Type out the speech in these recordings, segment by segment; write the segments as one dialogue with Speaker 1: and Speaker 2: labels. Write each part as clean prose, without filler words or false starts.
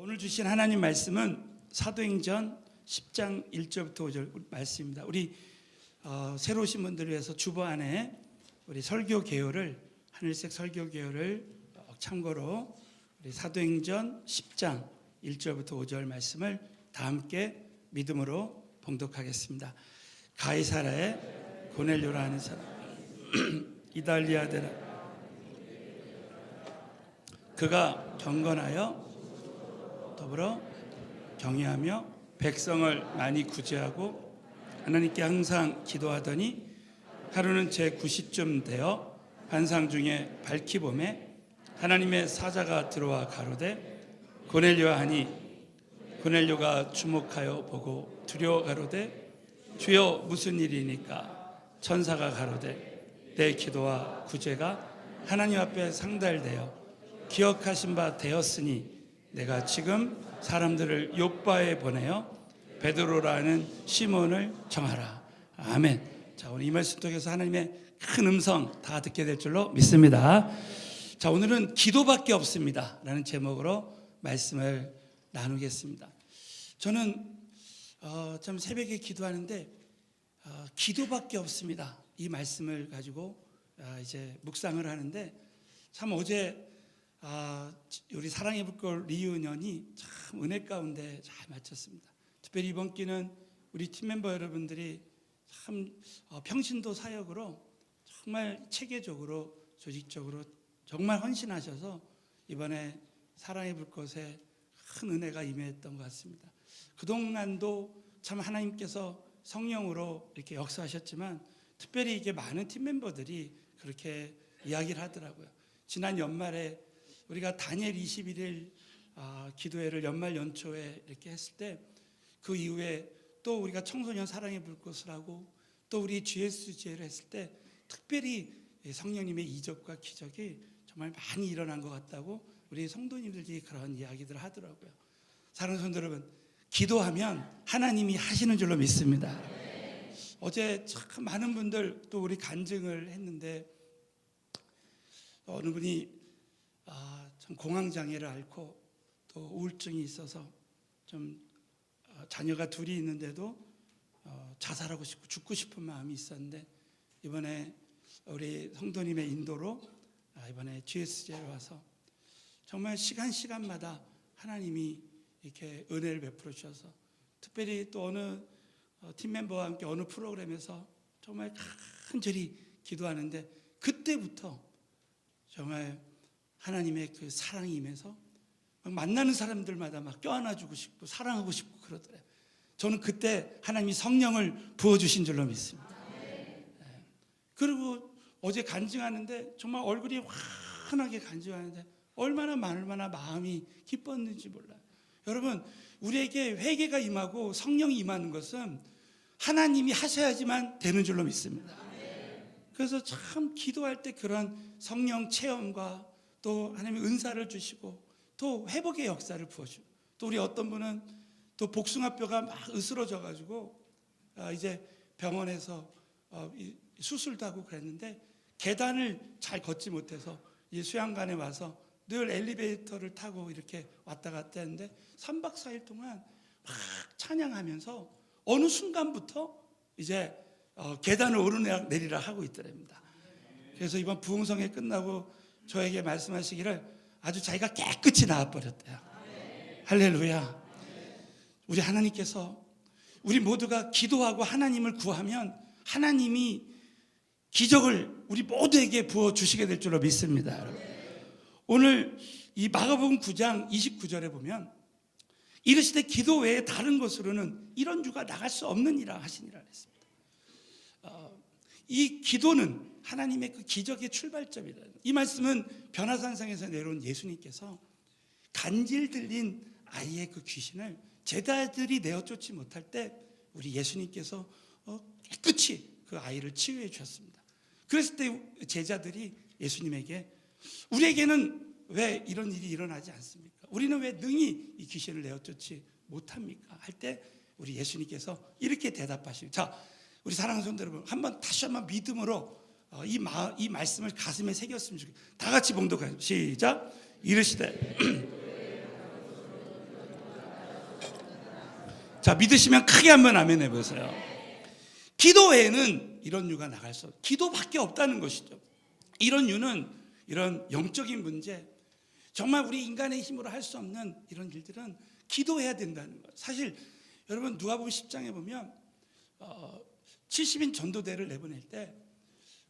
Speaker 1: 오늘 주신 하나님 말씀은 사도행전 10장 1절부터 5절 말씀입니다. 우리 새로 오신 분들을 위해서 주보 안에 우리 설교 개요를 하늘색 설교 개요를 참고로 우리 사도행전 10장 1절부터 5절 말씀을 다 함께 믿음으로 봉독하겠습니다. 가이사라의 고넬료라는 사람 이달리아 데라 그가 경건하여 더불어 경외하며 백성을 많이 구제하고 하나님께 항상 기도하더니 하루는 제9시쯤 되어 환상 중에 밝히 보매 하나님의 사자가 들어와 가로되 고넬료야 하니 고넬료가 주목하여 보고 두려워 가로되 주여 무슨 일이니까 천사가 가로되 내 기도와 구제가 하나님 앞에 상달되어 기억하신 바 되었으니 내가 지금 사람들을 요바에 보내어 베드로라는 시몬을 정하라. 아멘. 자, 오늘 이 말씀 통해서 하나님의 큰 음성 다 듣게 될 줄로 믿습니다. 자, 오늘은 기도밖에 없습니다 라는 제목으로 말씀을 나누겠습니다. 저는 참 새벽에 기도하는데 기도밖에 없습니다 이 말씀을 가지고 이제 묵상을 하는데 참 어제 우리 사랑의 불꽃 리유년이 참 은혜 가운데 잘 마쳤습니다. 특별히 이번 기는 우리 팀멤버 여러분들이 참 평신도 사역으로 정말 체계적으로 조직적으로 정말 헌신하셔서 이번에 사랑의 불꽃에 큰 은혜가 임했던 것 같습니다. 그동안도 참 하나님께서 성령으로 이렇게 역사하셨지만 특별히 이게 많은 팀멤버들이 그렇게 이야기를 하더라고요. 지난 연말에 우리가 다니엘 21일 기도회를 연말 연초에 이렇게 했을 때 그 이후에 또 우리가 청소년 사랑의 불꽃을 하고 또 우리 GSG를 했을 때 특별히 성령님의 이적과 기적이 정말 많이 일어난 것 같다고 우리 성도님들이 그런 이야기들을 하더라고요. 사랑하는 성도 여러분, 기도하면 하나님이 하시는 줄로 믿습니다. 어제 참 많은 분들 또 우리 간증을 했는데 어느 분이 참 공황장애를 앓고 또 우울증이 있어서 좀 자녀가 둘이 있는데도 자살하고 싶고 죽고 싶은 마음이 있었는데 이번에 우리 성도님의 인도로 이번에 GSJ로 와서 정말 시간마다 하나님이 이렇게 은혜를 베풀어 주셔서 특별히 또 어느 팀멤버와 함께 어느 프로그램에서 정말 간절히 기도하는데 그때부터 정말 하나님의 그 사랑이 임해서 만나는 사람들마다 막 껴안아주고 싶고 사랑하고 싶고 그러더래요. 저는 그때 하나님이 성령을 부어주신 줄로 믿습니다. 네. 그리고 어제 간증하는데 정말 얼굴이 환하게 간증하는데 얼마나 마음이 기뻤는지 몰라요. 여러분, 우리에게 회개가 임하고 성령이 임하는 것은 하나님이 하셔야지만 되는 줄로 믿습니다. 그래서 참 기도할 때 그런 성령 체험과 또 하나님의 은사를 주시고 또 회복의 역사를 부어주고 또 우리 어떤 분은 또 복숭아뼈가 막 으스러져 가지고 이제 병원에서 수술도 하고 그랬는데 계단을 잘 걷지 못해서 이 수양관에 와서 늘 엘리베이터를 타고 이렇게 왔다 갔다 했는데 3박 4일 동안 막 찬양하면서 어느 순간부터 이제 계단을 오르내리라 하고 있더랍니다. 그래서 이번 부흥성회 끝나고 저에게 말씀하시기를 아주 자기가 깨끗이 나아버렸대요. 할렐루야. 우리 하나님께서 우리 모두가 기도하고 하나님을 구하면 하나님이 기적을 우리 모두에게 부어주시게 될 줄로 믿습니다. 오늘 이 마가복음 9장 29절에 보면 이르시되 기도 외에 다른 것으로는 이런 유가 나갈 수 없느니라 하시니라 했습니다. 이 기도는 하나님의 그 기적의 출발점이다. 이 말씀은 변화산상에서 내려온 예수님께서 간질 들린 아이의 그 귀신을 제자들이 내어 쫓지 못할 때 우리 예수님께서 깨끗이 그 아이를 치유해 주셨습니다. 그랬을 때 제자들이 예수님에게 우리에게는 왜 이런 일이 일어나지 않습니까? 우리는 왜 능히 이 귀신을 내어 쫓지 못합니까? 할 때 우리 예수님께서 이렇게 대답하시고, 자, 우리 사랑하는 성도 여러분, 다시 한번 믿음으로 이 말씀을 가슴에 새겼으면 좋겠어요. 다 같이 봉독하죠. 시작. 이르시되 자, 믿으시면 크게 한번 아멘 해보세요. 기도 외에는 이런 유가 나갈 수 없어요. 기도밖에 없다는 것이죠. 이런 유는 이런 영적인 문제, 정말 우리 인간의 힘으로 할 수 없는 이런 일들은 기도해야 된다는 거예요. 사실 여러분 누가복음 10장에 보면 70인 전도대를 내보낼 때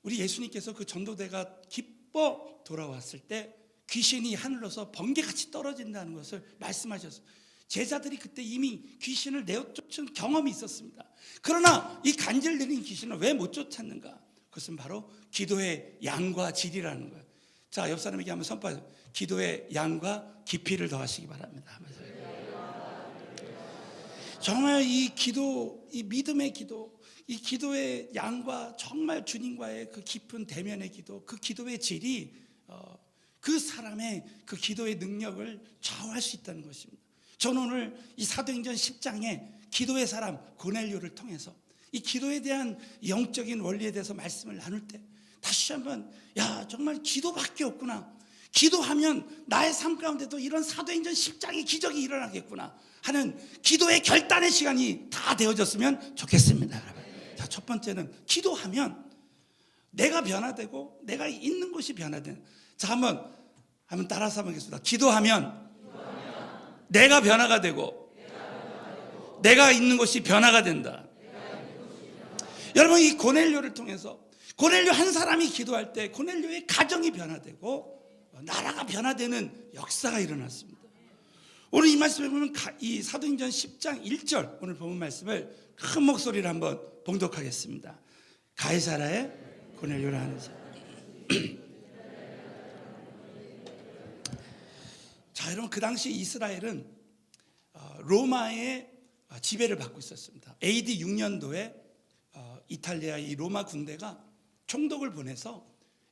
Speaker 1: 우리 예수님께서 그 전도대가 기뻐 돌아왔을 때 귀신이 하늘로서 번개같이 떨어진다는 것을 말씀하셨어요. 제자들이 그때 이미 귀신을 내쫓은 경험이 있었습니다. 그러나 이 간질들인 귀신을 왜 못 쫓았는가? 그것은 바로 기도의 양과 질이라는 거예요. 자, 옆 사람에게 한번 선포하세요. 기도의 양과 깊이를 더하시기 바랍니다. 정말 이 기도, 이 믿음의 기도, 이 기도의 양과 정말 주님과의 그 깊은 대면의 기도, 그 기도의 질이 그 사람의 그 기도의 능력을 좌우할 수 있다는 것입니다. 저는 오늘 이 사도행전 10장에 기도의 사람 고넬료를 통해서 이 기도에 대한 영적인 원리에 대해서 말씀을 나눌 때 다시 한번 정말 기도밖에 없구나. 기도하면 나의 삶 가운데도 이런 사도행전 10장의 기적이 일어나겠구나 하는 기도의 결단의 시간이 다 되어졌으면 좋겠습니다. 자, 첫 번째는 기도하면 내가 변화되고 내가 있는 곳이 변화되는. 자, 한번 따라서 한번 하겠습니다. 기도하면 내가 변화가 되고 내가 있는 곳이 변화가 된다. 여러분, 이 고넬료를 통해서 고넬료 한 사람이 기도할 때 고넬료의 가정이 변화되고 나라가 변화되는 역사가 일어났습니다. 오늘 이 말씀을 보면 이 사도행전 10장 1절 오늘 본문 말씀을 큰 목소리로 한번 봉독하겠습니다. 가이사라의 고넬료라 하는 사람. 자, 여러분, 그 당시 이스라엘은 로마의 지배를 받고 있었습니다. AD 6년도에 이탈리아 이 로마 군대가 총독을 보내서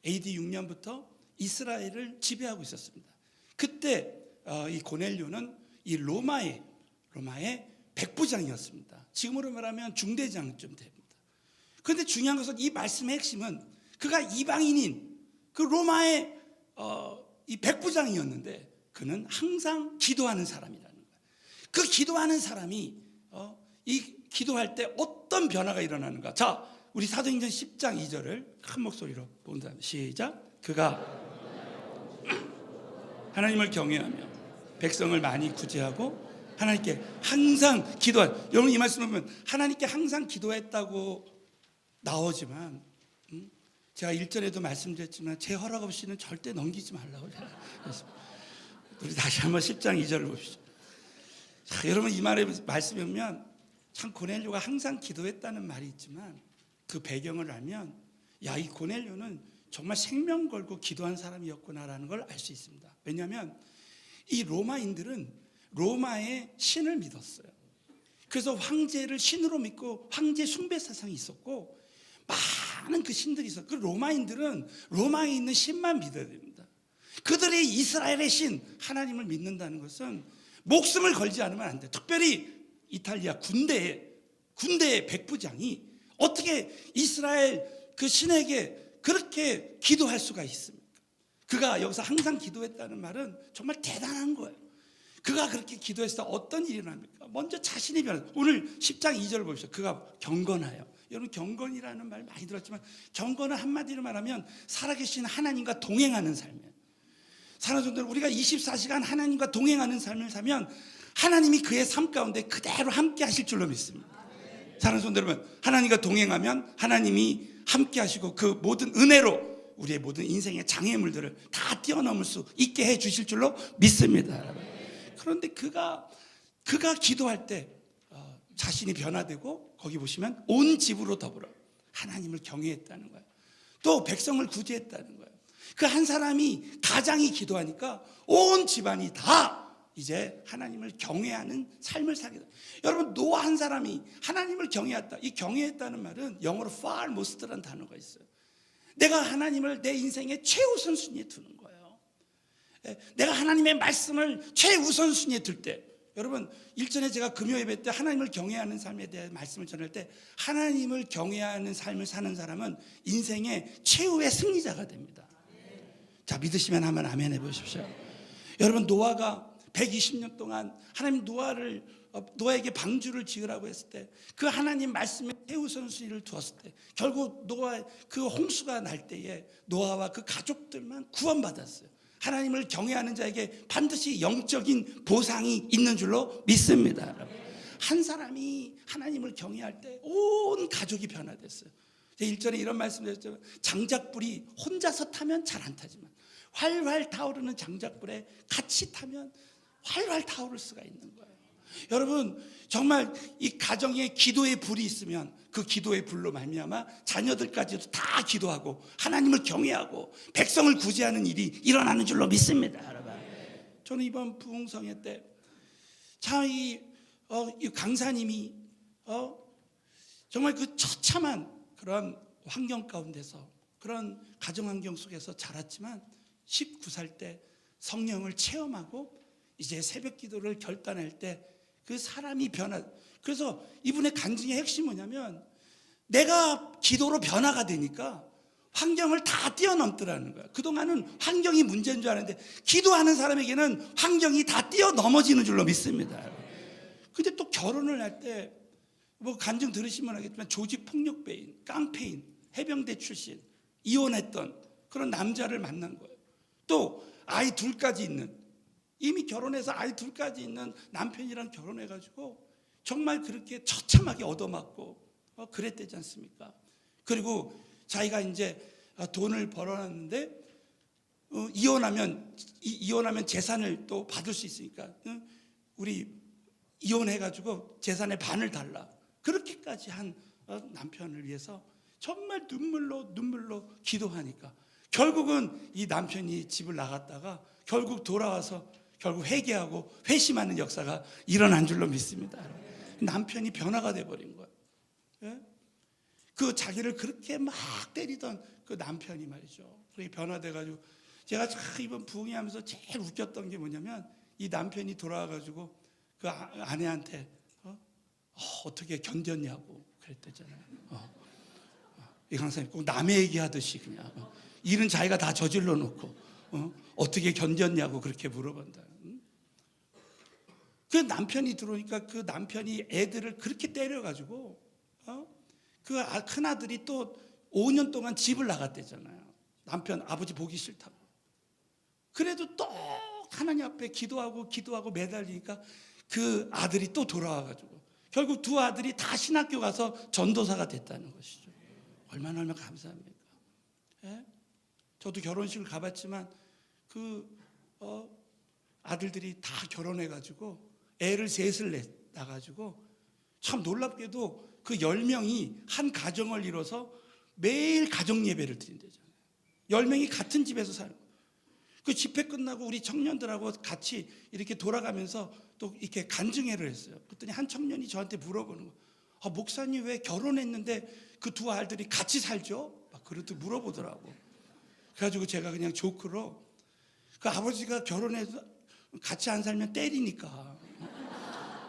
Speaker 1: AD 6년부터 이스라엘을 지배하고 있었습니다. 그때 이 고넬료는 이 로마의 백부장이었습니다. 지금으로 말하면 중대장쯤 됩니다. 그런데 중요한 것은 이 말씀의 핵심은 그가 이방인인 그 로마의 이 백부장이었는데 그는 항상 기도하는 사람이라는 거예요. 그 기도하는 사람이 이 기도할 때 어떤 변화가 일어나는가? 자, 우리 사도행전 10장 2절을 큰 목소리로 본다. 시작. 그가 하나님을 경외하며 백성을 많이 구제하고 하나님께 항상 기도한. 여러분, 이 말씀을 보면 하나님께 항상 기도했다고 나오지만 제가 1절에도 말씀드렸지만 제 허락 없이는 절대 넘기지 말라고 그랬습니다. 우리 다시 한번 10장 2절을 봅시다. 자, 여러분, 이 말씀에 보면 참 고넬료가 항상 기도했다는 말이 있지만 그 배경을 알면 이 고넬료는 정말 생명 걸고 기도한 사람이었구나라는 걸 알 수 있습니다. 왜냐하면 이 로마인들은 로마의 신을 믿었어요. 그래서 황제를 신으로 믿고 황제 숭배 사상이 있었고 많은 그 신들이 있었고 그 로마인들은 로마에 있는 신만 믿어야 됩니다. 그들이 이스라엘의 신 하나님을 믿는다는 것은 목숨을 걸지 않으면 안 돼요. 특별히 이탈리아 군대의 백부장이 어떻게 이스라엘 그 신에게 그렇게 기도할 수가 있습니까? 그가 여기서 항상 기도했다는 말은 정말 대단한 거예요. 그가 그렇게 기도했을 때 어떤 일이 일어납니까? 먼저 자신이 변화. 오늘 10장 2절을 보십시오. 그가 경건하여. 여러분, 경건이라는 말 많이 들었지만 경건은 한마디로 말하면 살아계신 하나님과 동행하는 삶이에요. 사랑하는 성도들, 우리가 24시간 하나님과 동행하는 삶을 사면 하나님이 그의 삶 가운데 그대로 함께 하실 줄로 믿습니다. 사랑하는 성도 여러분, 하나님과 동행하면 하나님이 함께 하시고 그 모든 은혜로 우리의 모든 인생의 장애물들을 다 뛰어넘을 수 있게 해 주실 줄로 믿습니다. 여러분. 그런데 그가 기도할 때 자신이 변화되고 거기 보시면 온 집으로 더불어 하나님을 경외했다는 거예요. 또 백성을 구제했다는 거예요. 그 한 사람이 가장이 기도하니까 온 집안이 다 이제 하나님을 경외하는 삶을 살게 돼요. 여러분, 노아 한 사람이 하나님을 경외했다. 이 경외했다는 말은 영어로 far most라는 단어가 있어요. 내가 하나님을 내 인생의 최우선순위에 두는 거예요. 내가 하나님의 말씀을 최우선순위에 둘 때, 여러분, 일전에 제가 금요 예배 때 하나님을 경외하는 삶에 대한 말씀을 전할 때 하나님을 경외하는 삶을 사는 사람은 인생의 최후의 승리자가 됩니다. 자, 믿으시면 한번 아멘 해보십시오. 여러분, 노아가 120년 동안 하나님 노아에게 방주를 지으라고 했을 때, 그 하나님 말씀에 해우선수리를 두었을 때, 결국 노아 그 홍수가 날 때에 노아와 그 가족들만 구원받았어요. 하나님을 경외하는 자에게 반드시 영적인 보상이 있는 줄로 믿습니다. 여러분. 한 사람이 하나님을 경외할 때 온 가족이 변화됐어요. 1절에 이런 말씀드렸죠. 장작불이 혼자서 타면 잘 안 타지만 활활 타오르는 장작불에 같이 타면 활활 타오를 수가 있는 거예요. 여러분, 정말 이 가정에 기도의 불이 있으면 그 기도의 불로 말미암아 자녀들까지도 다 기도하고 하나님을 경외하고 백성을 구제하는 일이 일어나는 줄로 믿습니다. 여러분, 저는 이번 부흥성회 때 참 이 강사님이 정말 그 처참한 그런 환경 가운데서, 그런 가정 환경 속에서 자랐지만 19살 때 성령을 체험하고 이제 새벽 기도를 결단할 때 그 사람이 그래서 이분의 간증의 핵심이 뭐냐면, 내가 기도로 변화가 되니까 환경을 다 뛰어넘더라는 거야. 그동안은 환경이 문제인 줄 알았는데 기도하는 사람에게는 환경이 다 뛰어넘어지는 줄로 믿습니다. 근데 또 결혼을 할 때 뭐 간증 들으시면 알겠지만 조직폭력배인, 깡패인, 해병대 출신, 이혼했던 그런 남자를 만난 거예요. 또 아이 둘까지 있는, 이미 결혼해서 아이 둘까지 있는 남편이랑 결혼해가지고 정말 그렇게 처참하게 얻어맞고 그랬대지 않습니까? 그리고 자기가 이제 돈을 벌어놨는데 이혼하면 재산을 또 받을 수 있으니까 우리 이혼해가지고 재산의 반을 달라, 그렇게까지 한 남편을 위해서 정말 눈물로 기도하니까 결국은 이 남편이 집을 나갔다가 결국 돌아와서 결국 회개하고 회심하는 역사가 일어난 줄로 믿습니다. 남편이 변화가 돼버린 거예요. 예? 그 자기를 그렇게 막 때리던 그 남편이 말이죠, 그렇게 변화돼가지고, 제가 이번 부흥회하면서 제일 웃겼던 게 뭐냐면, 이 남편이 돌아와가지고 그 아내한테 어떻게 견뎠냐고 그랬대잖아요. 이 강사님 꼭 남의 얘기하듯이 그냥 일은 자기가 다 저질러 놓고 어떻게 견뎠냐고 그렇게 물어본다. 그 남편이 들어오니까 그 남편이 애들을 그렇게 때려가지고 그 큰아들이 또 5년 동안 집을 나갔대잖아요. 남편 아버지 보기 싫다고. 그래도 또 하나님 앞에 기도하고 매달리니까 그 아들이 또 돌아와가지고 결국 두 아들이 다 신학교 가서 전도사가 됐다는 것이죠. 얼마나 감사합니까? 예? 저도 결혼식을 가봤지만 그 아들들이 다 결혼해가지고 애를 셋을 낳아가지고, 참 놀랍게도 그 10명이 한 가정을 이뤄서 매일 가정 예배를 드린대잖아요. 10명이 같은 집에서 살고, 그 집회 끝나고 우리 청년들하고 같이 이렇게 돌아가면서 또 이렇게 간증회를 했어요. 그랬더니 한 청년이 저한테 물어보는 거예요. 목사님 왜 결혼했는데 그 두 아들이 같이 살죠? 막 그렇게 물어보더라고. 그래가지고 제가 그냥 조크로, 그 아버지가 결혼해서 같이 안 살면 때리니까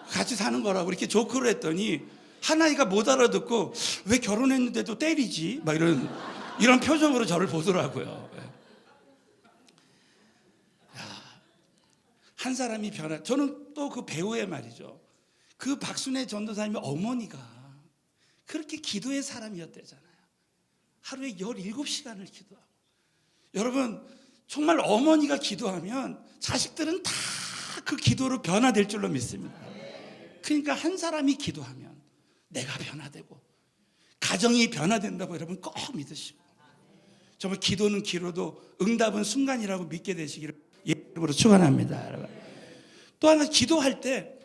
Speaker 1: 같이 사는 거라고 이렇게 조크로 했더니 하나이가 못 알아듣고 왜 결혼했는데도 때리지? 막 이런 표정으로 저를 보더라고요. 한 사람이 저는 또 그 배우의 말이죠. 그 박순애 전도사님의 어머니가 그렇게 기도의 사람이었대잖아요. 하루에 17시간을 기도하고. 여러분, 정말 어머니가 기도하면 자식들은 다 그 기도로 변화될 줄로 믿습니다. 그러니까 한 사람이 기도하면 내가 변화되고 가정이 변화된다고 여러분 꼭 믿으시고, 정말 기도는 기로도 응답은 순간이라고 믿게 되시기를 예수님으로 축원합니다. 여러분, 또 하나, 기도할 때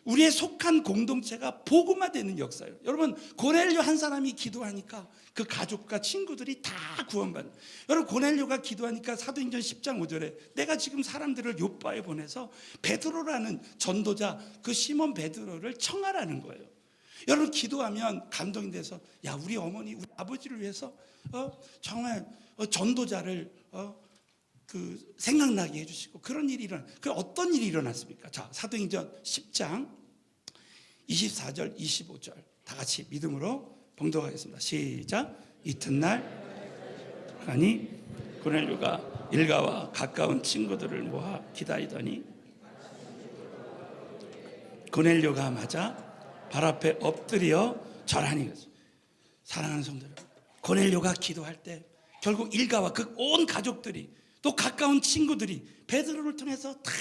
Speaker 1: 우리의 속한 공동체가 복음화되는 역사예요. 여러분, 고넬료 한 사람이 기도하니까 그 가족과 친구들이 다 구원받는. 여러분, 고넬료가 기도하니까 사도행전 10장 5절에 내가 지금 사람들을 요바에 보내서 베드로라는 전도자, 그 시몬 베드로를 청하라는 거예요. 여러분, 기도하면 감동이 돼서 우리 어머니, 우리 아버지를 위해서 정말 전도자를 그 생각나게 해주시고, 그런 일이 그 어떤 일이 일어났습니까? 자, 사도행전 10장 24절 25절 다 같이 믿음으로 봉독하겠습니다. 시작. 이튿날 고넬료가 일가와 가까운 친구들을 모아 기다리더니 고넬료가 맞아 발 앞에 엎드려 절하니. 사랑하는 성도 여러분, 고넬료가 기도할 때 결국 일가와 그 온 가족들이 또 가까운 친구들이 베드로를 통해서 다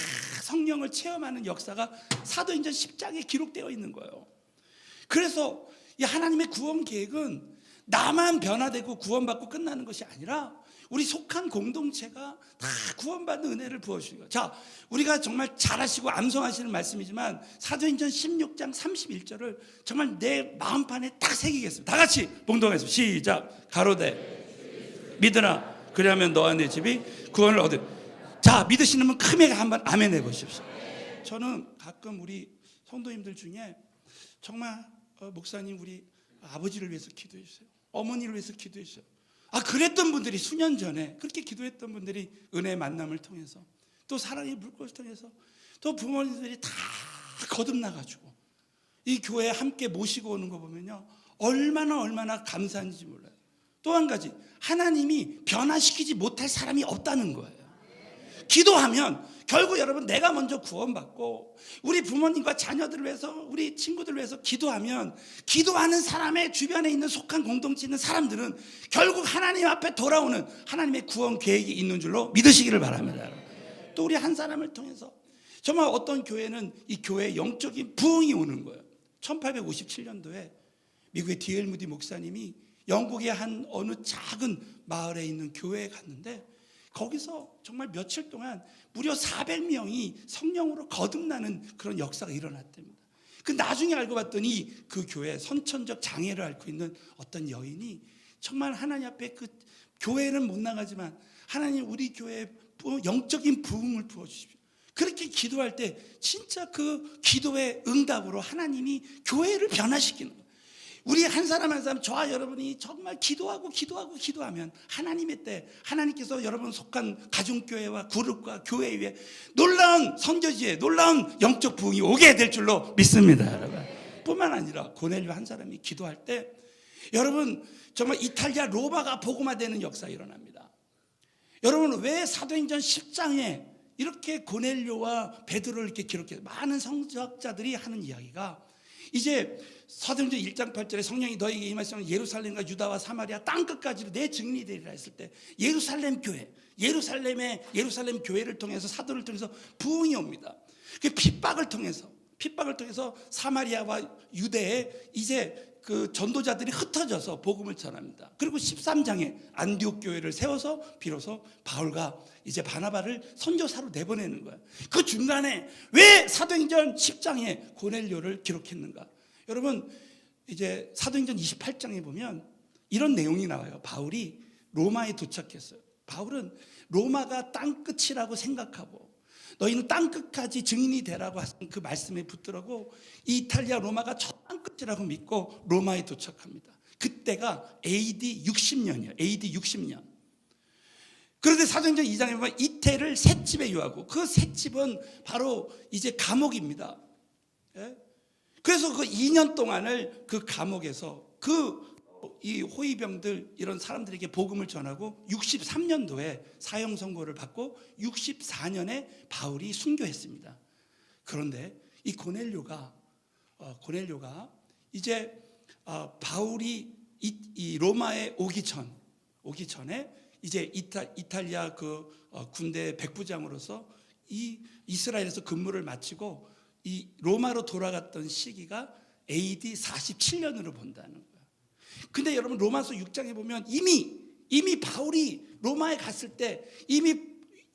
Speaker 1: 성령을 체험하는 역사가 사도행전 10장에 기록되어 있는 거예요. 그래서 이 하나님의 구원 계획은 나만 변화되고 구원받고 끝나는 것이 아니라 우리 속한 공동체가 다 구원받는 은혜를 부어주는 거예요. 자, 우리가 정말 잘하시고 암송하시는 말씀이지만 사도행전 16장 31절을 정말 내 마음판에 딱 새기겠습니다. 다 같이 봉독하겠습니다. 시작. 가로되 믿으라 그리하면 너와 내 집이 구원을 얻을. 자, 믿으시는 분 크게 한번 아멘 해보십시오. 저는 가끔 우리 성도님들 중에 정말 목사님 우리 아버지를 위해서 기도해 주세요, 어머니를 위해서 기도해 주세요. 그랬던 분들이 수년 전에 그렇게 기도했던 분들이 은혜의 만남을 통해서 또 사랑의 물꽃을 통해서 또 부모님들이 다 거듭나가지고 이 교회에 함께 모시고 오는 거 보면요, 얼마나 감사한지 몰라요. 또 한 가지, 하나님이 변화시키지 못할 사람이 없다는 거예요. 기도하면 결국 여러분 내가 먼저 구원받고 우리 부모님과 자녀들을 위해서 우리 친구들을 위해서 기도하면 기도하는 사람의 주변에 있는 속한 공동체에 있는 사람들은 결국 하나님 앞에 돌아오는 하나님의 구원 계획이 있는 줄로 믿으시기를 바랍니다. 또 우리 한 사람을 통해서 정말 어떤 교회는 이 교회에 영적인 부흥이 오는 거예요. 1857년도에 미국의 D.L. 무디 목사님이 영국의 한 어느 작은 마을에 있는 교회에 갔는데 거기서 정말 며칠 동안 무려 400명이 성령으로 거듭나는 그런 역사가 일어났답니다. 그 나중에 알고 봤더니 그 교회 선천적 장애를 앓고 있는 어떤 여인이 정말 하나님 앞에 그 교회는 못 나가지만 하나님 우리 교회에 영적인 부흥을 부어주십시오. 그렇게 기도할 때 진짜 그 기도의 응답으로 하나님이 교회를 변화시키는 거예요. 우리 한 사람 한 사람, 저와 여러분이 정말 기도하면 하나님의 때 하나님께서 여러분 속한 가정교회와 그룹과 교회 위에 놀라운 선교지에 놀라운 영적 부흥이 오게 될 줄로 믿습니다. 여러분, 뿐만 아니라 고넬료 한 사람이 기도할 때 여러분 정말 이탈리아 로마가 복음화되는 역사가 일어납니다. 여러분, 왜 사도행전 10장에 이렇게 고넬료와 베드로를 이렇게 기록해요? 많은 성서학자들이 하는 이야기가 이제 사도행전 1장 8절에 성령이 너에게 임하시면 예루살렘과 유다와 사마리아 땅끝까지로 내 증인이 되리라 했을 때 예루살렘 교회, 예루살렘 교회를 통해서 사도를 통해서 부흥이 옵니다. 그 핍박을 통해서 사마리아와 유대에 이제 그 전도자들이 흩어져서 복음을 전합니다. 그리고 13장에 안디옥 교회를 세워서 비로소 바울과 이제 바나바를 선교사로 내보내는 거예요. 그 중간에 왜 사도행전 10장에 고넬료를 기록했는가? 여러분, 이제 사도행전 28장에 보면 이런 내용이 나와요. 바울이 로마에 도착했어요. 바울은 로마가 땅끝이라고 생각하고 너희는 땅끝까지 증인이 되라고 하신 그 말씀에 붙들고 이탈리아 로마가 첫 땅끝이라고 믿고 로마에 도착합니다. 그때가 AD 60년이에요. AD 60년. 그런데 사도행전 2장에 보면 이태를 셋집에 유하고 그 셋집은 바로 이제 감옥입니다. 예? 그래서 그 2년 동안을 그 감옥에서 이 호위병들 이런 사람들에게 복음을 전하고 63년도에 사형 선고를 받고 64년에 바울이 순교했습니다. 그런데 이 고넬료가 이제 바울이 이 로마에 오기 전에 이제 이탈리아 그 군대 백부장으로서 이 이스라엘에서 근무를 마치고 이 로마로 돌아갔던 시기가 AD 47년으로 본다는 거예요. 근데 여러분 로마서 6장에 보면 이미 바울이 로마에 갔을 때 이미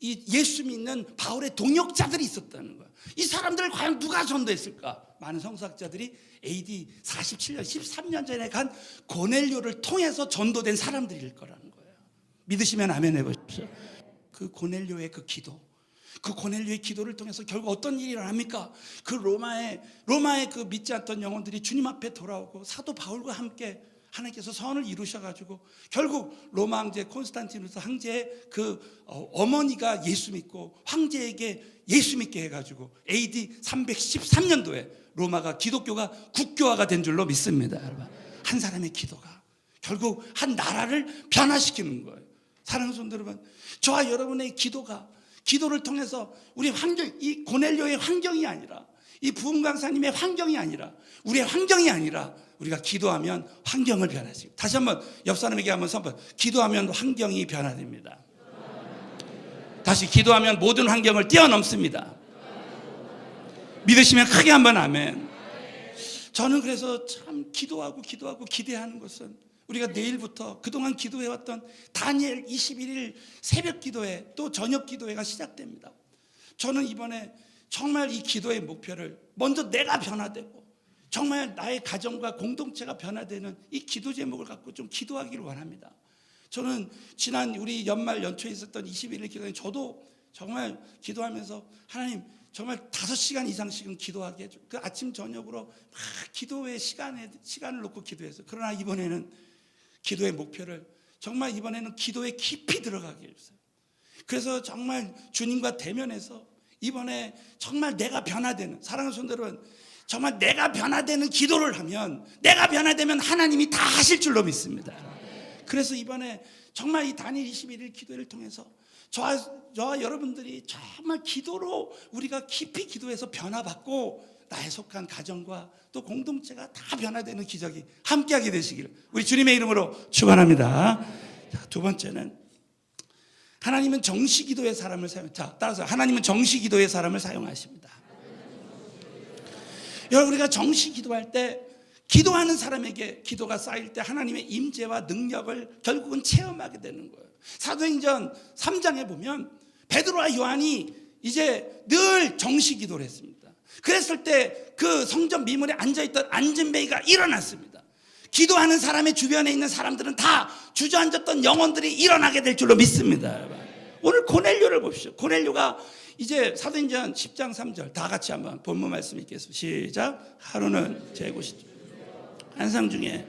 Speaker 1: 이 예수 믿는 바울의 동역자들이 있었다는 거예요. 이 사람들을 과연 누가 전도했을까? 많은 성서학자들이 AD 47년 13년 전에 간 고넬료를 통해서 전도된 사람들일 거라는 거예요. 믿으시면 아멘 해보십시오. 그 고넬료의 그 기도, 그 고넬료의 기도를 통해서 결국 어떤 일이 일어납니까? 그 로마의 그 믿지 않던 영혼들이 주님 앞에 돌아오고 사도 바울과 함께 하나님께서 선을 이루셔가지고 결국 로마 황제 콘스탄티누스 황제의 그 어머니가 예수 믿고 황제에게 예수 믿게 해가지고 AD 313년도에 로마가 기독교가 국교화가 된 줄로 믿습니다. 여러분, 한 사람의 기도가 결국 한 나라를 변화시키는 거예요. 사랑하는 성도 여러분, 저와 여러분의 기도를 통해서 우리 환경, 이 고넬료의 환경이 아니라 이 부흥 강사님의 환경이 아니라, 우리의 환경이 아니라 우리가 기도하면 환경을 변화시킵니다. 다시 한번 옆 사람에게 한번 선포. 기도하면 환경이 변화됩니다. 다시, 기도하면 모든 환경을 뛰어넘습니다. 믿으시면 크게 한번 아멘. 저는 그래서 참 기도하고 기대하는 것은, 우리가 내일부터 그동안 기도해왔던 다니엘 21일 새벽 기도회, 또 저녁 기도회가 시작됩니다. 저는 이번에 정말 이 기도의 목표를, 먼저 내가 변화되고 정말 나의 가정과 공동체가 변화되는 이 기도 제목을 갖고 좀 기도하기를 원합니다. 저는 지난 우리 연말 연초에 있었던 21일 기도회, 저도 정말 기도하면서 하나님 정말 5시간 이상씩은 기도하게 해줘. 그 아침 저녁으로 막 기도의 시간을 놓고 기도했어요. 그러나 이번에는 기도의 목표를, 정말 이번에는 기도에 깊이 들어가게 해주세요. 그래서 정말 주님과 대면해서 이번에 정말 내가 변화되는, 사랑하는 성도 여러분, 정말 내가 변화되는 기도를 하면, 내가 변화되면 하나님이 다 하실 줄로 믿습니다. 그래서 이번에 정말 이 다니엘 21일 기도회를 통해서 저와 여러분들이 정말 기도로 우리가 깊이 기도해서 변화받고 나에 속한 가정과 또 공동체가 다 변화되는 기적이 함께하게 되시기를 우리 주님의 이름으로 축원합니다. 자, 두 번째는, 하나님은 정시기도의 사람을 따라서 하나님은 정시기도의 사람을 사용하십니다. 여러분, 우리가 정시기도할 때, 기도하는 사람에게 기도가 쌓일 때 하나님의 임재와 능력을 결국은 체험하게 되는 거예요. 사도행전 3장에 보면 베드로와 요한이 이제 늘 정시기도를 했습니다. 그랬을 때 그 성전 미문에 앉아있던 안진뱅이가 일어났습니다. 기도하는 사람의 주변에 있는 사람들은 다 주저앉았던 영혼들이 일어나게 될 줄로 믿습니다. 오늘 고넬료를 봅시오. 고넬료가 이제 사도행전 10장 3절 다 같이 한번 본문 말씀 읽겠습니다. 시작. 하루는 제9시 환상 중에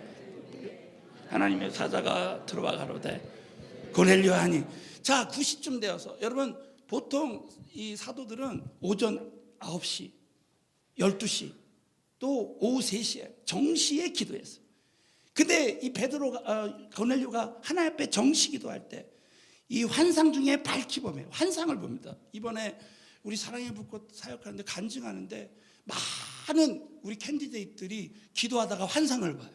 Speaker 1: 하나님의 사자가 들어와 가로되 고넬료 하니, 자 9시쯤 되어서, 여러분 보통 이 사도들은 오전 9시 12시 또 오후 3시에 정시에 기도했어요. 근데 이 고넬료가 하나님 앞에 정시 기도할 때 이 환상 중에 밝히 보면 환상을 봅니다. 이번에 우리 사랑의 불꽃 사역하는데 간증하는데 많은 우리 캔디데이트들이 기도하다가 환상을 봐요.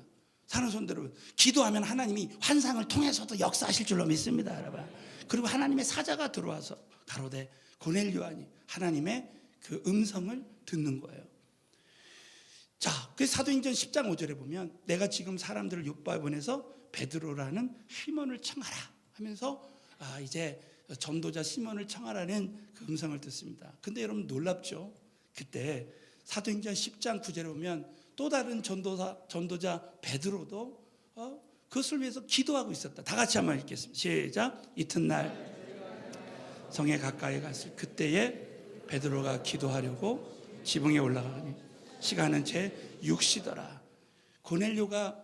Speaker 1: 사는 손들 여러분, 기도하면 하나님이 환상을 통해서도 역사하실 줄로 믿습니다, 여러분. 그리고 하나님의 사자가 들어와서 가로되 고넬료 하니, 하나님의 그 음성을 듣는 거예요. 자, 그 사도행전 10장 5절에 보면, 내가 지금 사람들을 요바에 보내서 베드로라는 시몬을 청하라 하면서 이제 전도자 시몬을 청하라는 그 음성을 듣습니다. 근데 여러분 놀랍죠? 그때 사도행전 10장 9절에 보면 또 다른 전도자 베드로도 그것을 위해서 기도하고 있었다. 다 같이 한번 읽겠습니다. 시작. 이튿날 성에 가까이 갔을 그때에 베드로가 기도하려고 지붕에 올라가니 시간은 제 6시더라. 고넬료가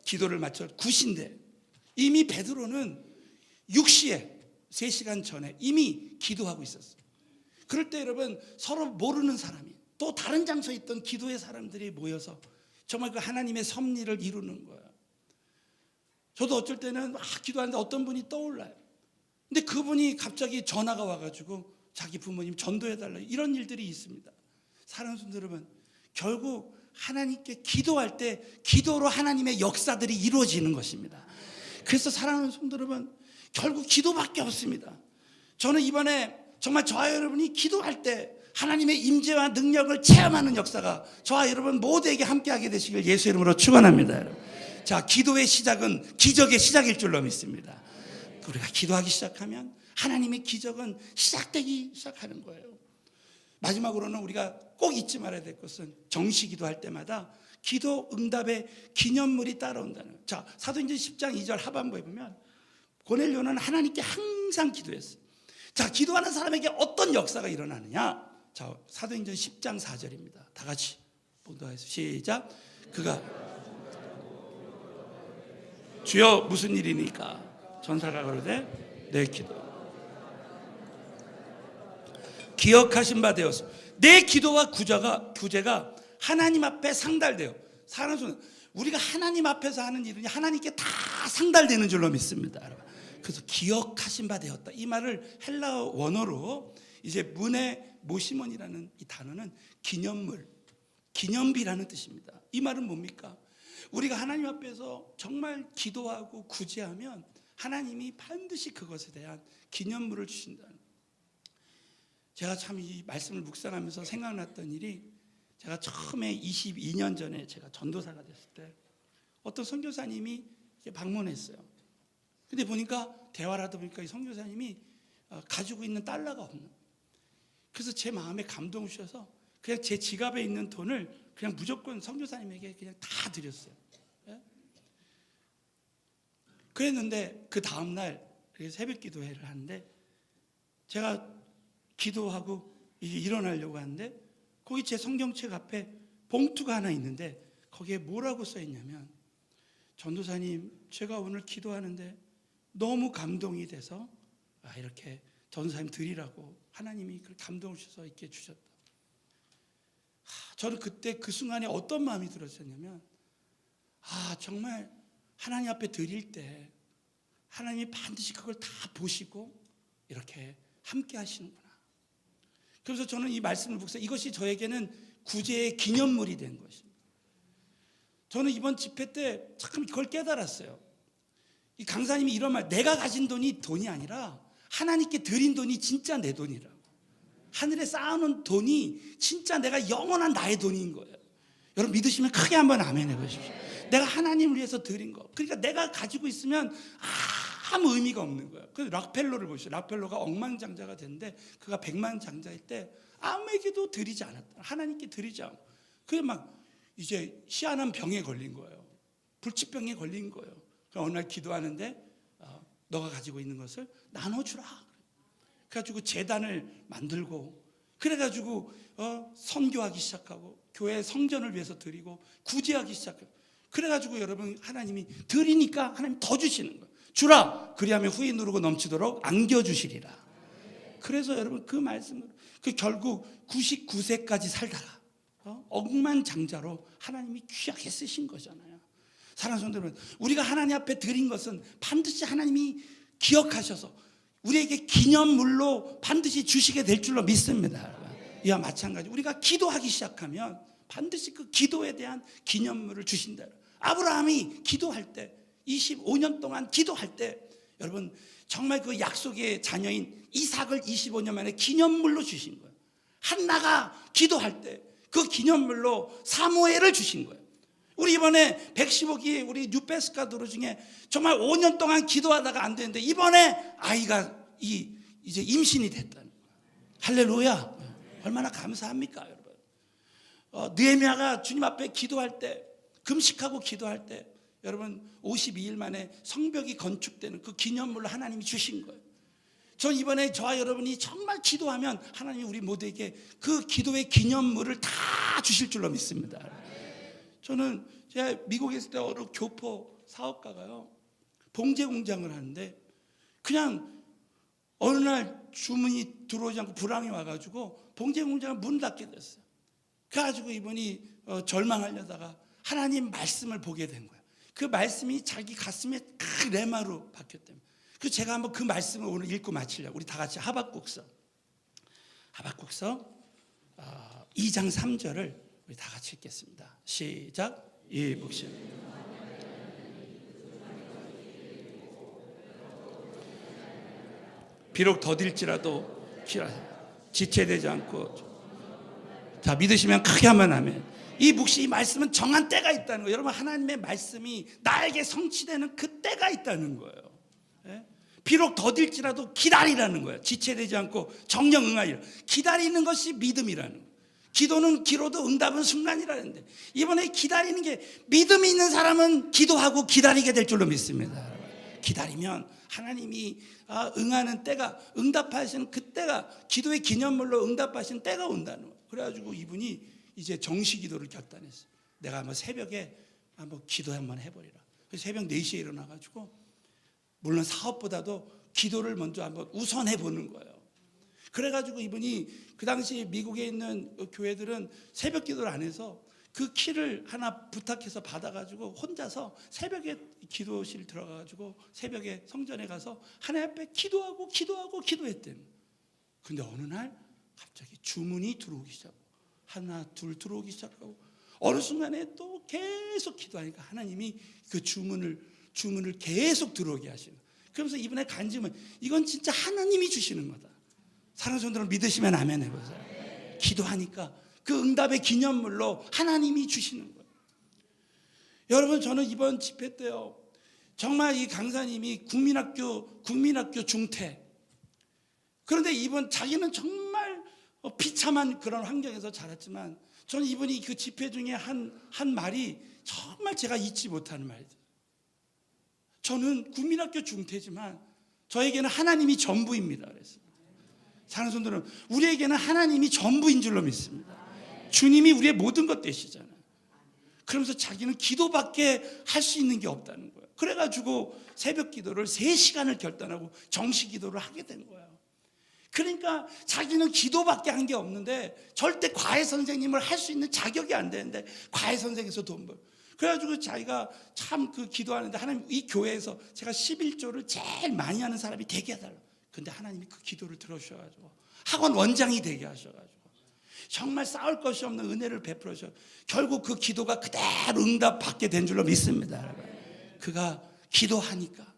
Speaker 1: 기도를 마쳐 9시인데 이미 베드로는 6시에 3시간 전에 이미 기도하고 있었어요. 그럴 때 여러분, 서로 모르는 사람이 또 다른 장소에 있던 기도의 사람들이 모여서 정말 그 하나님의 섭리를 이루는 거예요. 저도 어쩔 때는 막 기도하는데 어떤 분이 떠올라요. 근데 그분이 갑자기 전화가 와가지고 자기 부모님 전도해달라, 이런 일들이 있습니다. 사랑하는 성도 여러분, 결국 하나님께 기도할 때 기도로 하나님의 역사들이 이루어지는 것입니다. 그래서 사랑하는 성도 여러분, 결국 기도밖에 없습니다. 저는 이번에 정말 저와 여러분이 기도할 때 하나님의 임재와 능력을 체험하는 역사가 저와 여러분 모두에게 함께하게 되시길 예수 이름으로 축원합니다. 자, 기도의 시작은 기적의 시작일 줄로 믿습니다. 우리가 기도하기 시작하면 하나님의 기적은 시작되기 시작하는 거예요. 마지막으로는 우리가 꼭 잊지 말아야 될 것은, 정시 기도할 때마다 기도 응답의 기념물이 따라온다는. 자, 사도행전 10장 2절 하반부에 보면 고넬료는 하나님께 항상 기도했어요. 자, 기도하는 사람에게 어떤 역사가 일어나느냐? 자, 사도행전 10장 4절입니다. 다 같이 봉독하겠습니다. 시작. 그가 주여 무슨 일이니까? 전사가 그러되 내 기도 기억하신 바 되었어. 내 기도와 구제가 하나님 앞에 상달돼요. 사는 순간 우리가 하나님 앞에서 하는 일은 하나님께 다 상달되는 줄로 믿습니다. 그래서 기억하신 바 되었다. 이 말을 헬라어 원어로 이제 문의 모시몬이라는 이 단어는 기념물, 기념비라는 뜻입니다. 이 말은 뭡니까? 우리가 하나님 앞에서 정말 기도하고 구제하면 하나님이 반드시 그것에 대한 기념물을 주신다는 거예요. 제가 참 이 말씀을 묵상하면서 생각났던 일이, 제가 처음에 22년 전에 제가 전도사가 됐을 때 어떤 선교사님이 방문했어요. 근데 보니까 대화를 하다 보니까 이 선교사님이 가지고 있는 달러가 없는 거예요. 그래서 제 마음에 감동을 주셔서 그냥 제 지갑에 있는 돈을 그냥 무조건 선교사님에게 그냥 다 드렸어요. 예? 그랬는데 그 다음날 새벽 기도회를 하는데 제가 기도하고 이제 일어나려고 하는데 거기 제 성경책 앞에 봉투가 하나 있는데 거기에 뭐라고 써 있냐면, 전도사님, 제가 오늘 기도하는데 너무 감동이 돼서 이렇게 전도사님 드리라고 하나님이 그 감동을 주셔서 이렇게 주셨다. 저는 그때 그 순간에 어떤 마음이 들었었냐면, 정말 하나님 앞에 드릴 때 하나님이 반드시 그걸 다 보시고 이렇게 함께 하시는구나. 그래서 저는 이 말씀을 묵상, 이것이 저에게는 구제의 기념물이 된 것입니다. 저는 이번 집회 때 참 그걸 깨달았어요. 이 강사님이 이런 말, 내가 가진 돈이 아니라 하나님께 드린 돈이 진짜 내 돈이라고. 하늘에 쌓아놓은 돈이 진짜 내가 영원한 나의 돈인 거예요. 여러분 믿으시면 크게 한번 아멘 해보십시오. 내가 하나님을 위해서 드린 거. 그러니까 내가 가지고 있으면 아무 의미가 없는 거예요. 그래서 락펠로를 보시죠. 락펠로가 억만장자가 됐는데 그가 100만장자일 때 아무에게도 드리지 않았다. 하나님께 드리지 않고. 그게 막 이제 희한한 병에 걸린 거예요. 불치병에 걸린 거예요. 그래서 어느 날 기도하는데 너가 가지고 있는 것을 나눠주라. 그래가지고 재단을 만들고, 그래가지고 선교하기 시작하고 교회 성전을 위해서 드리고 구제하기 시작하고, 그래가지고 여러분 하나님이 드리니까 하나님 더 주시는 거예요. 주라, 그리하면 후에 누르고 넘치도록 안겨주시리라. 그래서 여러분 그 말씀으로 결국 99세까지 살다가 억만장자로 하나님이 귀하게 쓰신 거잖아요. 사랑하는 성도 여러분, 우리가 하나님 앞에 드린 것은 반드시 하나님이 기억하셔서 우리에게 기념물로 반드시 주시게 될 줄로 믿습니다. 이와 마찬가지 우리가 기도하기 시작하면 반드시 그 기도에 대한 기념물을 주신다. 아브라함이 기도할 때 25년 동안 기도할 때 여러분 정말 그 약속의 자녀인 이삭을 25년 만에 기념물로 주신 거예요. 한나가 기도할 때 그 기념물로 사무엘을 주신 거예요. 우리 이번에 115기 우리 뉴페스카 도로 중에 정말 5년 동안 기도하다가 안 되는데 이번에 아이가 이제 임신이 됐다는 거예요. 할렐루야. 얼마나 감사합니까 여러분. 느헤미야가 주님 앞에 기도할 때, 금식하고 기도할 때 여러분 52일 만에 성벽이 건축되는 그 기념물로 하나님이 주신 거예요. 전 이번에 저와 여러분이 정말 기도하면 하나님이 우리 모두에게 그 기도의 기념물을 다 주실 줄로 믿습니다. 저는 제가 미국에 있을 때 어느 교포 사업가가요 봉제 공장을 하는데 그냥 어느 날 주문이 들어오지 않고 불황이 와가지고 봉제 공장을 문 닫게 됐어요. 그래가지고 이분이 절망하려다가 하나님 말씀을 보게 된 거예요. 그 말씀이 자기 가슴에 큰 레마로 박혔답니다. 그래서 제가 한번 그 말씀을 오늘 읽고 마치려고, 우리 다 같이 하박국서 2장 3절을 우리 다 같이 읽겠습니다. 시작. 이 묵신. 비록 더딜지라도 지체되지 않고. 자, 믿으시면 크게 하면 아멘. 이 묵시, 이 말씀은 정한 때가 있다는 거예요. 여러분 하나님의 말씀이 나에게 성취되는 그 때가 있다는 거예요. 예? 비록 더딜지라도 기다리라는 거예요. 지체되지 않고 정령 응하리라. 기다리는 것이 믿음이라는 거예요. 기도는 기로도 응답은 순간이라는데 이번에 기다리는 게, 믿음이 있는 사람은 기도하고 기다리게 될 줄로 믿습니다. 기다리면 하나님이 응하는 때가, 응답하시는 그 때가, 기도의 기념물로 응답하시는 때가 온다는 거예요. 그래가지고 이분이 이제 정시 기도를 결단했어요. 내가 한번 새벽에 한번 기도 한번 해버리라. 그래서 새벽 4시에 일어나가지고, 물론 사업보다도 기도를 먼저 한번 우선해 보는 거예요. 그래가지고 이분이 그 당시 미국에 있는 교회들은 새벽 기도를 안 해서 그 키를 하나 부탁해서 받아가지고 혼자서 새벽에 기도실 들어가가지고 새벽에 성전에 가서 하나님 앞에 기도했대요. 근데 어느 날 갑자기 주문이 들어오기 시작하고, 하나 둘 들어오기 시작하고, 어느 순간에 또 계속 기도하니까 하나님이 그 주문을 계속 들어오게 하시는. 그러면서 이번에 간증은 이건 진짜 하나님이 주시는 거다. 사랑하는 성도들 믿으시면 아멘 해보세요. 기도하니까 그 응답의 기념물로 하나님이 주시는 거예요. 여러분, 저는 이번 집회 때요, 정말 이 강사님이 국민학교 중퇴, 그런데 이번 자기는 정말 비참한 그런 환경에서 자랐지만 저는 이분이 그 집회 중에 한 말이 정말 제가 잊지 못하는 말이죠. 저는 국민학교 중퇴지만 저에게는 하나님이 전부입니다. 그래서 사랑하는 성도들은 우리에게는 하나님이 전부인 줄로 믿습니다. 주님이 우리의 모든 것 되시잖아요. 그러면서 자기는 기도밖에 할 수 있는 게 없다는 거예요. 그래가지고 새벽 기도를 3시간을 결단하고 정시 기도를 하게 된 거예요. 그러니까 자기는 기도밖에 한 게 없는데 절대 과외 선생님을 할 수 있는 자격이 안 되는데 과외 선생에서 돈 벌. 그래가지고 자기가 참 그 기도하는데 하나님, 이 교회에서 제가 11조를 제일 많이 하는 사람이 되게 해달라. 근데 하나님이 그 기도를 들어주셔가지고 학원 원장이 되게 하셔가지고 정말 쌓을 것이 없는 은혜를 베풀어 주셔. 결국 그 기도가 그대로 응답받게 된 줄로 믿습니다. 여러분. 그가 기도하니까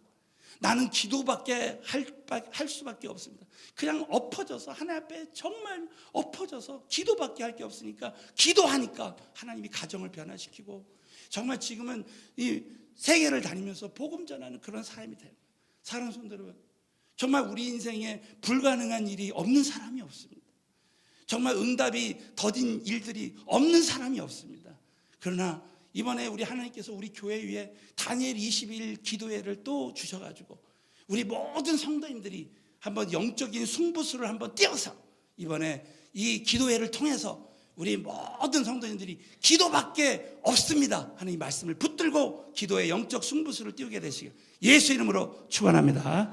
Speaker 1: 나는 기도밖에 할 수밖에 없습니다. 그냥 엎어져서 하나님 앞에 정말 엎어져서 기도밖에 할 게 없으니까 기도하니까 하나님이 가정을 변화시키고 정말 지금은 이 세계를 다니면서 복음 전하는 그런 사람이 돼요. 사랑하는 성도 여러분, 정말 우리 인생에 불가능한 일이 없는 사람이 없습니다. 정말 응답이 더딘 일들이 없는 사람이 없습니다. 그러나 이번에 우리 하나님께서 우리 교회 위에 다니엘 22일 기도회를 또 주셔가지고 우리 모든 성도님들이 한번 영적인 승부수를 한번 띄워서 이번에 이 기도회를 통해서 우리 모든 성도님들이 기도밖에 없습니다 하는 이 말씀을 붙들고 기도의 영적 승부수를 띄우게 되시길 예수 이름으로 축원합니다.